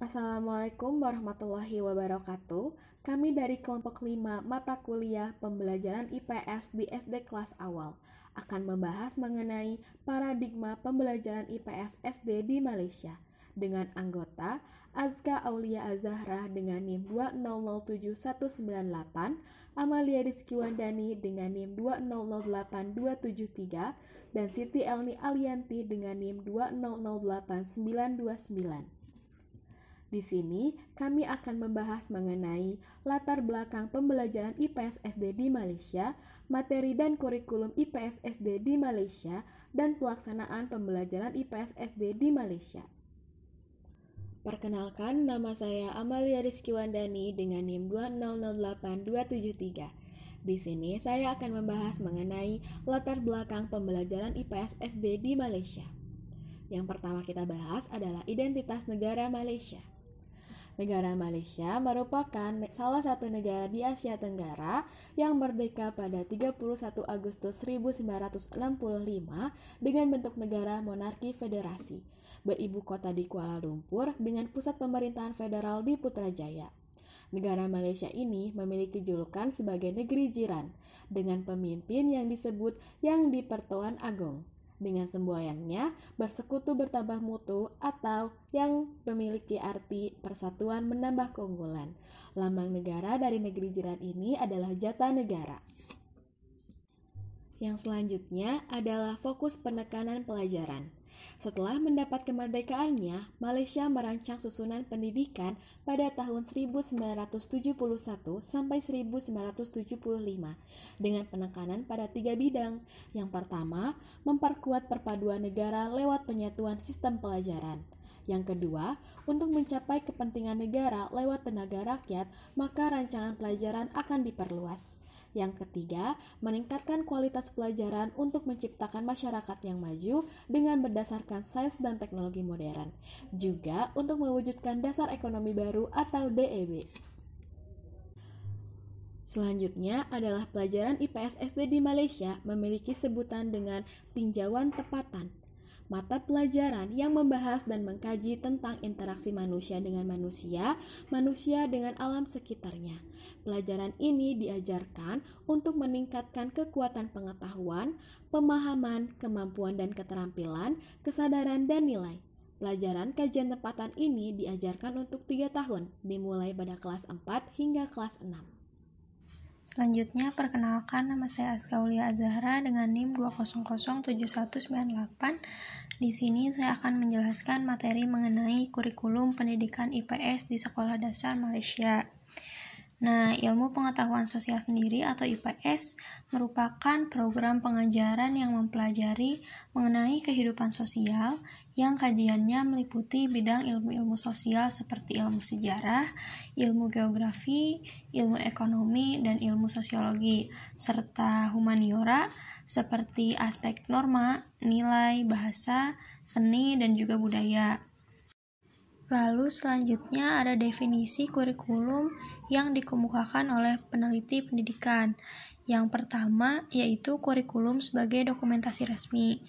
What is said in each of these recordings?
Assalamualaikum warahmatullahi wabarakatuh. Kami dari kelompok 5 mata kuliah pembelajaran IPS di SD kelas awal akan membahas mengenai paradigma pembelajaran IPS SD di Malaysia dengan anggota Azka Aulia Azahra dengan NIM 2007198, Amalia Rizky Wandani dengan NIM 2008273, dan Siti Elni Alianti dengan NIM 2008929. Di sini, kami akan membahas mengenai latar belakang pembelajaran IPS SD di Malaysia, materi dan kurikulum IPS SD di Malaysia, dan pelaksanaan pembelajaran IPS SD di Malaysia. Perkenalkan, nama saya Amalia Rizky Wandani dengan NIM 2008273. Di sini, saya akan membahas mengenai latar belakang pembelajaran IPS SD di Malaysia. Yang pertama kita bahas adalah identitas negara Malaysia. Negara Malaysia merupakan salah satu negara di Asia Tenggara yang merdeka pada 31 Agustus 1945 dengan bentuk negara monarki federasi, beribu kota di Kuala Lumpur dengan pusat pemerintahan federal di Putrajaya. Negara Malaysia ini memiliki julukan sebagai negeri jiran dengan pemimpin yang disebut Yang di-Pertuan Agong, dengan semboyannya bersekutu bertambah mutu atau yang memiliki arti persatuan menambah keunggulan. Lambang negara dari negeri jiran ini adalah Jatanegara. Yang selanjutnya adalah fokus penekanan pelajaran. Setelah mendapat kemerdekaannya, Malaysia merancang susunan pendidikan pada tahun 1971 sampai 1975 dengan penekanan pada 3 bidang. Yang pertama, memperkuat perpaduan negara lewat penyatuan sistem pelajaran. Yang kedua, untuk mencapai kepentingan negara lewat tenaga rakyat, maka rancangan pelajaran akan diperluas. Yang ketiga, meningkatkan kualitas pelajaran untuk menciptakan masyarakat yang maju dengan berdasarkan sains dan teknologi modern. Juga untuk mewujudkan dasar ekonomi baru atau DEB. Selanjutnya adalah pelajaran IPS SD di Malaysia memiliki sebutan dengan tinjauan tepatan. Mata pelajaran yang membahas dan mengkaji tentang interaksi manusia dengan manusia, manusia dengan alam sekitarnya. Pelajaran ini diajarkan untuk meningkatkan kekuatan pengetahuan, pemahaman, kemampuan dan keterampilan, kesadaran dan nilai. Pelajaran kajian tempatan ini diajarkan untuk 3 tahun, dimulai pada kelas 4 hingga kelas 6. Selanjutnya, perkenalkan, nama saya Azka Aulia Azahra dengan NIM 2007198. Di sini saya akan menjelaskan materi mengenai kurikulum pendidikan IPS di Sekolah Dasar Malaysia. Nah, ilmu pengetahuan sosial sendiri atau IPS merupakan program pengajaran yang mempelajari mengenai kehidupan sosial yang kajiannya meliputi bidang ilmu-ilmu sosial seperti ilmu sejarah, ilmu geografi, ilmu ekonomi, dan ilmu sosiologi, serta humaniora seperti aspek norma, nilai, bahasa, seni, dan juga budaya. Lalu selanjutnya ada definisi kurikulum yang dikemukakan oleh peneliti pendidikan. Yang pertama yaitu kurikulum sebagai dokumentasi resmi.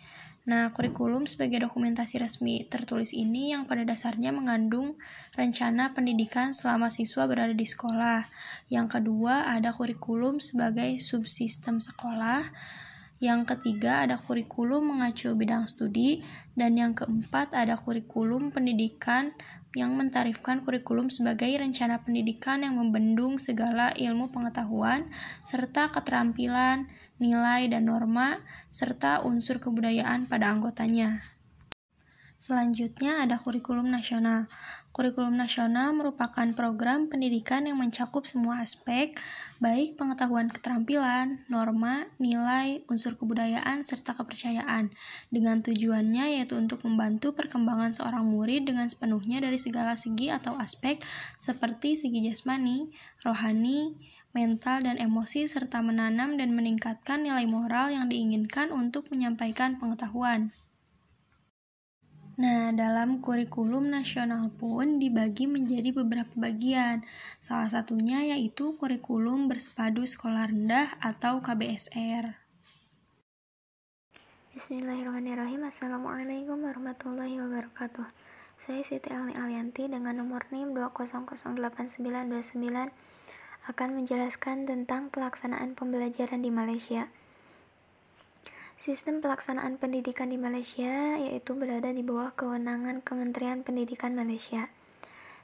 Nah, kurikulum sebagai dokumentasi resmi tertulis ini yang pada dasarnya mengandung rencana pendidikan selama siswa berada di sekolah. Yang kedua ada kurikulum sebagai subsistem sekolah. Yang ketiga ada kurikulum mengacu bidang studi, dan yang keempat ada kurikulum pendidikan yang mentarifkan kurikulum sebagai rencana pendidikan yang membendung segala ilmu pengetahuan, serta keterampilan, nilai dan norma, serta unsur kebudayaan pada anggotanya. Selanjutnya ada kurikulum nasional. Kurikulum nasional merupakan program pendidikan yang mencakup semua aspek, baik pengetahuan keterampilan, norma, nilai, unsur kebudayaan, serta kepercayaan, dengan tujuannya yaitu untuk membantu perkembangan seorang murid dengan sepenuhnya dari segala segi atau aspek, seperti segi jasmani, rohani, mental, dan emosi, serta menanam dan meningkatkan nilai moral yang diinginkan untuk menyampaikan pengetahuan. Nah, dalam kurikulum nasional pun dibagi menjadi beberapa bagian. Salah satunya yaitu kurikulum bersepadu sekolah rendah atau KBSR. Bismillahirrahmanirrahim. Assalamualaikum warahmatullahi wabarakatuh. Saya Siti Elni Alianti dengan nomor NIM 2008929 akan menjelaskan tentang pelaksanaan pembelajaran di Malaysia. Sistem pelaksanaan pendidikan di Malaysia yaitu berada di bawah kewenangan Kementerian Pendidikan Malaysia.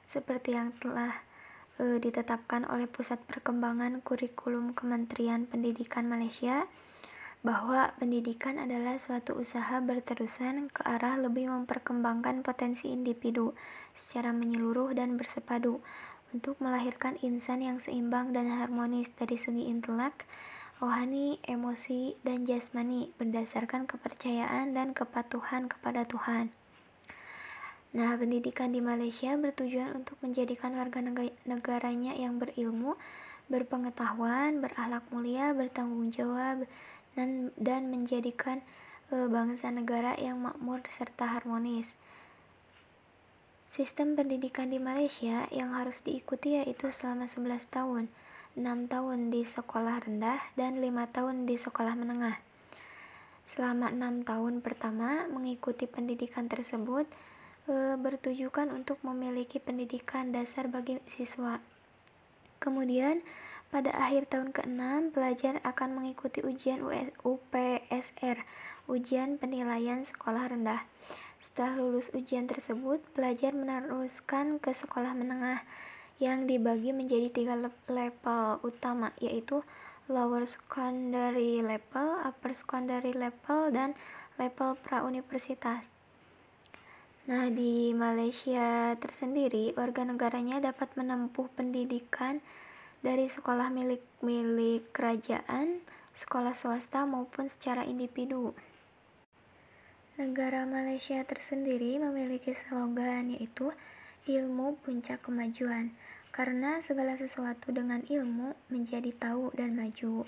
Seperti yang telah ditetapkan oleh Pusat Perkembangan Kurikulum Kementerian Pendidikan Malaysia, bahwa pendidikan adalah suatu usaha berterusan ke arah lebih memperkembangkan potensi individu secara menyeluruh dan bersepadu untuk melahirkan insan yang seimbang dan harmonis dari segi intelek, rohani, emosi, dan jasmani berdasarkan kepercayaan dan kepatuhan kepada Tuhan. Nah, pendidikan di Malaysia bertujuan untuk menjadikan warga negaranya yang berilmu, berpengetahuan, berakhlak mulia, bertanggung jawab, dan menjadikan bangsa negara yang makmur serta harmonis. Sistem pendidikan di Malaysia yang harus diikuti yaitu selama 11 tahun, 6 tahun di sekolah rendah, dan 5 tahun di sekolah menengah. Selama 6 tahun pertama mengikuti pendidikan tersebut bertujukan untuk memiliki pendidikan dasar bagi siswa. Kemudian pada akhir tahun ke-6, pelajar akan mengikuti ujian UPSR, ujian penilaian sekolah rendah. Setelah lulus ujian tersebut, pelajar meneruskan ke sekolah menengah yang dibagi menjadi 3 level utama, yaitu lower secondary level, upper secondary level, dan level pra-universitas. Nah, di Malaysia tersendiri, warga negaranya dapat menempuh pendidikan dari sekolah milik kerajaan, sekolah swasta, maupun secara individu. Negara Malaysia tersendiri memiliki slogan yaitu ilmu puncak kemajuan, karena segala sesuatu dengan ilmu menjadi tahu dan maju.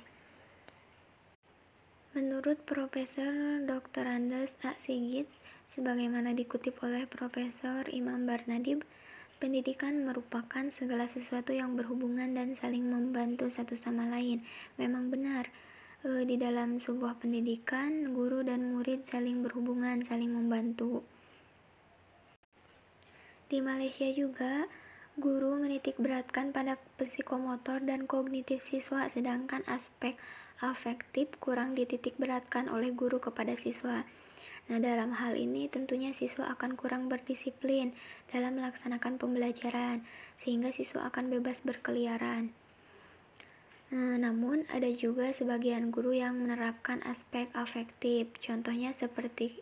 Menurut Profesor Dr. Andes A. Sigit, sebagaimana dikutip oleh Profesor Imam Barnadib, pendidikan merupakan segala sesuatu yang berhubungan dan saling membantu satu sama lain. Memang benar, di dalam sebuah pendidikan, guru dan murid saling berhubungan, saling membantu. Di Malaysia juga, guru menitik beratkan pada psikomotor dan kognitif siswa, sedangkan aspek afektif kurang dititik beratkan oleh guru kepada siswa. Nah, dalam hal ini tentunya siswa akan kurang berdisiplin dalam melaksanakan pembelajaran, sehingga siswa akan bebas berkeliaran. Namun, ada juga sebagian guru yang menerapkan aspek afektif, contohnya seperti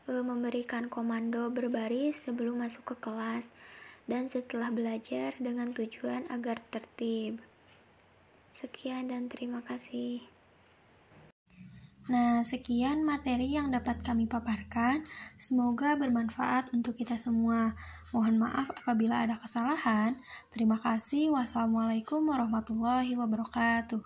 memberikan komando berbaris sebelum masuk ke kelas, dan setelah belajar dengan tujuan agar tertib. Sekian dan terima kasih. Nah, sekian materi yang dapat kami paparkan. Semoga bermanfaat untuk kita semua. Mohon maaf apabila ada kesalahan. Terima kasih. Wassalamualaikum warahmatullahi wabarakatuh.